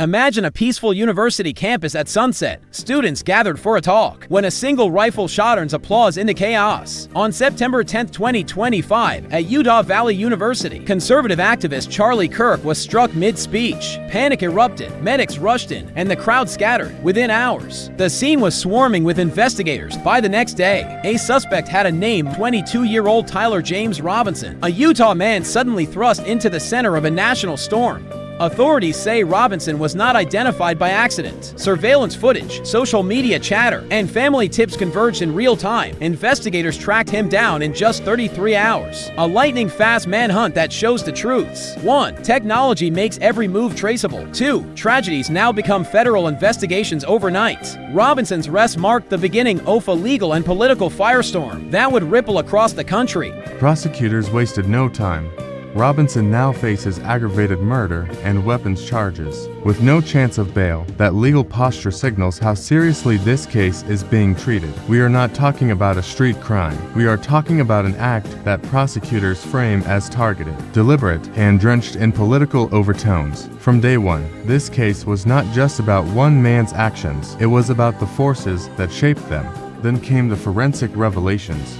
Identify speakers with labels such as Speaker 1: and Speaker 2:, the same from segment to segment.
Speaker 1: Imagine a peaceful university campus at sunset, students gathered for a talk, when a single rifle shot turns applause into chaos. On September 10, 2025, at Utah Valley University, conservative activist Charlie Kirk was struck mid-speech. Panic erupted, medics rushed in, and the crowd scattered within hours. The scene was swarming with investigators. By the next day, a suspect had a name: 22-year-old Tyler James Robinson, a Utah man suddenly thrust into the center of a national storm. Authorities say Robinson was not identified by accident. Surveillance footage, social media chatter, and family tips converged in real time. Investigators tracked him down in just 33 hours. A lightning-fast manhunt that shows the truths. 1. Technology makes every move traceable. 2. Tragedies now become federal investigations overnight. Robinson's arrest marked the beginning of a legal and political firestorm that would ripple across the country.
Speaker 2: Prosecutors wasted no time. Robinson now faces aggravated murder and weapons charges, with no chance of bail. That legal posture signals how seriously this case is being treated. We are not talking about a street crime. We are talking about an act that prosecutors frame as targeted, deliberate, and drenched in political overtones. From day one, this case was not just about one man's actions. It was about the forces that shaped them. Then came the forensic revelations.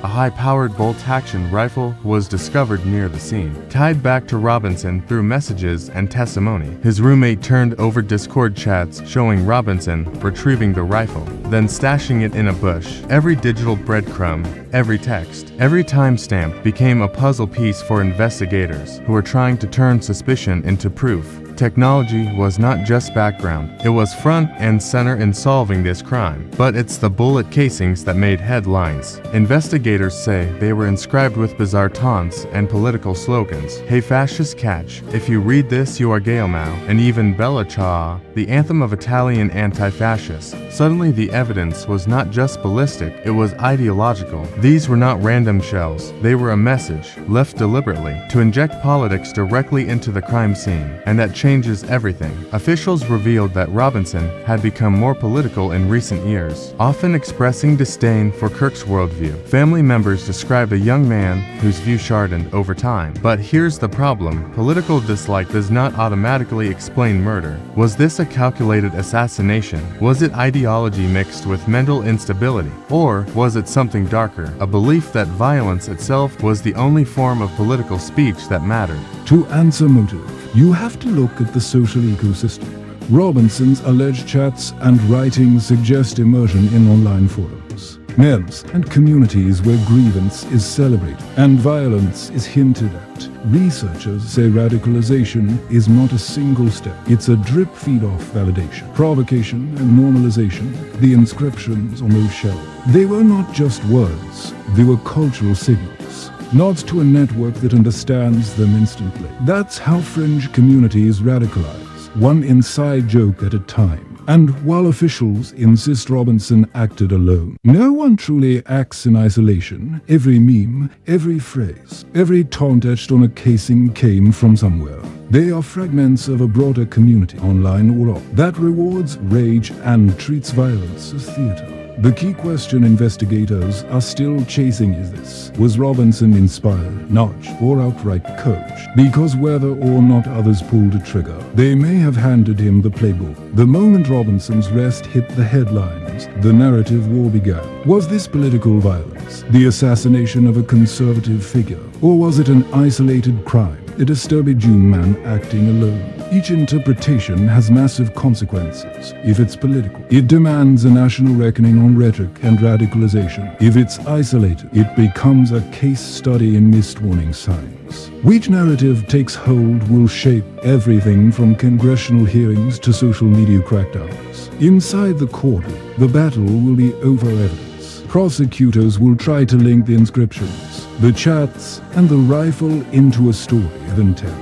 Speaker 2: A high-powered bolt-action rifle was discovered near the scene, tied back to Robinson through messages and testimony. His roommate turned over Discord chats showing Robinson retrieving the rifle, then stashing it in a bush. Every digital breadcrumb, every text, every timestamp became a puzzle piece for investigators who were trying to turn suspicion into proof. Technology was not just background, it was front and center in solving this crime. But it's the bullet casings that made headlines. Investigators say they were inscribed with bizarre taunts and political slogans. Hey fascist catch, if you read this you are Gaelmau, and even Bella Ciao, the anthem of Italian anti-fascists. Suddenly the evidence was not just ballistic, it was ideological. These were not random shells, they were a message, left deliberately, to inject politics directly into the crime scene, and that changes everything. Officials revealed that Robinson had become more political in recent years, often expressing disdain for Kirk's worldview. Family members described a young man whose view sharpened over time. But here's the problem: political dislike does not automatically explain murder. Was this a calculated assassination? Was it ideology mixed with mental instability? Or was it something darker, a belief that violence itself was the only form of political speech that mattered?
Speaker 3: To answer motive, you have to look at the social ecosystem. Robinson's alleged chats and writings suggest immersion in online forums, meds, and communities where grievance is celebrated and violence is hinted at. Researchers say radicalization is not a single step. It's a drip-feed-off validation, provocation, and normalization. The inscriptions on those shells, they were not just words, they were cultural signals. Nods to a network that understands them instantly. That's how fringe communities radicalize, one inside joke at a time. And while officials insist Robinson acted alone, no one truly acts in isolation. Every meme, every phrase, every taunt etched on a casing came from somewhere. They are fragments of a broader community, online or off, that rewards rage and treats violence as theater. The key question investigators are still chasing is this: was Robinson inspired, nudged, or outright coached? Because whether or not others pulled a trigger, they may have handed him the playbook. The moment Robinson's arrest hit the headlines, the narrative war began. Was this political violence, the assassination of a conservative figure, or was it an isolated crime, a disturbed young man acting alone? Each interpretation has massive consequences. If it's political, it demands a national reckoning on rhetoric and radicalization. If it's isolated, it becomes a case study in missed warning signs. Which narrative takes hold will shape everything from congressional hearings to social media crackdowns. Inside the courtroom, the battle will be over evidence. Prosecutors will try to link the inscriptions, the chats, and the rifle into a story of intent.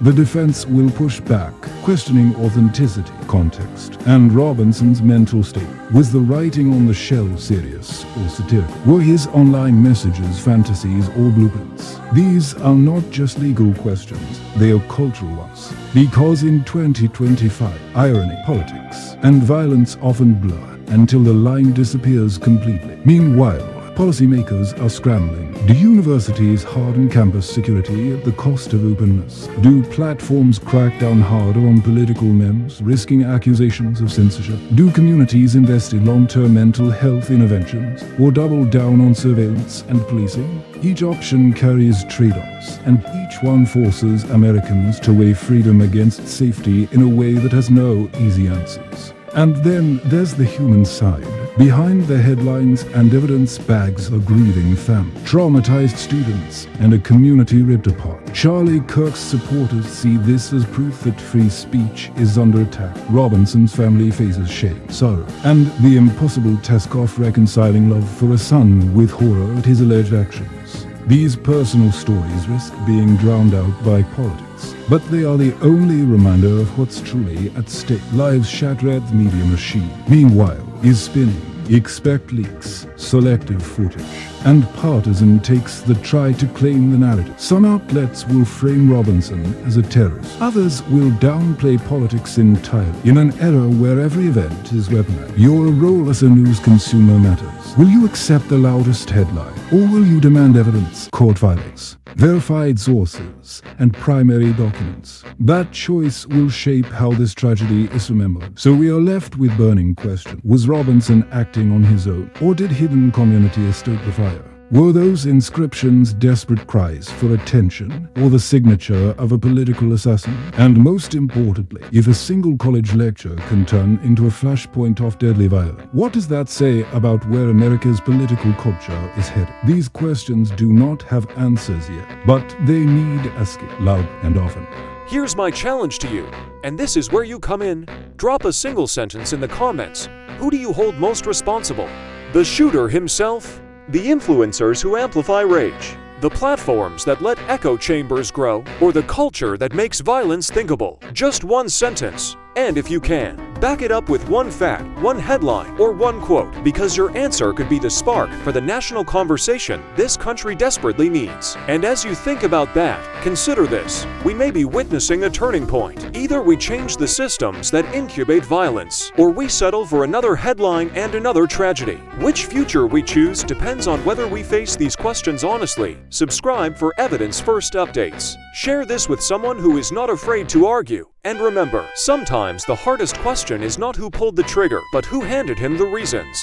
Speaker 3: The defense will push back, questioning authenticity, context, and Robinson's mental state. Was the writing on the shell serious or satirical? Were his online messages fantasies or blueprints? These are not just legal questions, they are cultural ones. Because in 2025, irony, politics, and violence often blur until the line disappears completely. Meanwhile, Policymakers are scrambling. Do universities harden campus security at the cost of openness? Do platforms crack down harder on political memes, risking accusations of censorship? Do communities invest in long-term mental health interventions, or double down on surveillance and policing? Each option carries trade-offs, and each one forces Americans to weigh freedom against safety in a way that has no easy answers. And then there's the human side. Behind the headlines and evidence bags are grieving families, traumatized students, and a community ripped apart. Charlie Kirk's supporters see this as proof that free speech is under attack. Robinson's family faces shame, sorrow, and the impossible task of reconciling love for a son with horror at his alleged actions. These personal stories risk being drowned out by politics, but they are the only reminder of what's truly at stake. Lives shattered the media machine, meanwhile, is spinning. Expect leaks, selective footage, and partisan takes that try to claim the narrative. Some outlets will frame Robinson as a terrorist. Others will downplay politics entirely. In an era where every event is weaponized, your role as a news consumer matters. Will you accept the loudest headline, or will you demand evidence, court filings, verified sources, and primary documents? That choice will shape how this tragedy is remembered. So we are left with burning question. Was Robinson acting on his own, or did hidden communities stoke the fire? Were those inscriptions desperate cries for attention, or the signature of a political assassin? And most importantly, if a single college lecture can turn into a flashpoint of deadly violence, what does that say about where America's political culture is headed? These questions do not have answers yet, but they need asking loud and often.
Speaker 4: Here's my challenge to you, and this is where you come in. Drop a single sentence in the comments. Who do you hold most responsible? The shooter himself? The influencers who amplify rage? The platforms that let echo chambers grow? Or the culture that makes violence thinkable? Just one sentence. And if you can, back it up with one fact, one headline, or one quote, because your answer could be the spark for the national conversation this country desperately needs. And as you think about that, consider this. We may be witnessing a turning point. Either we change the systems that incubate violence, or we settle for another headline and another tragedy. Which future we choose depends on whether we face these questions honestly. Subscribe for evidence-first updates. Share this with someone who is not afraid to argue. And remember, sometimes the hardest question is not who pulled the trigger, but who handed him the reasons.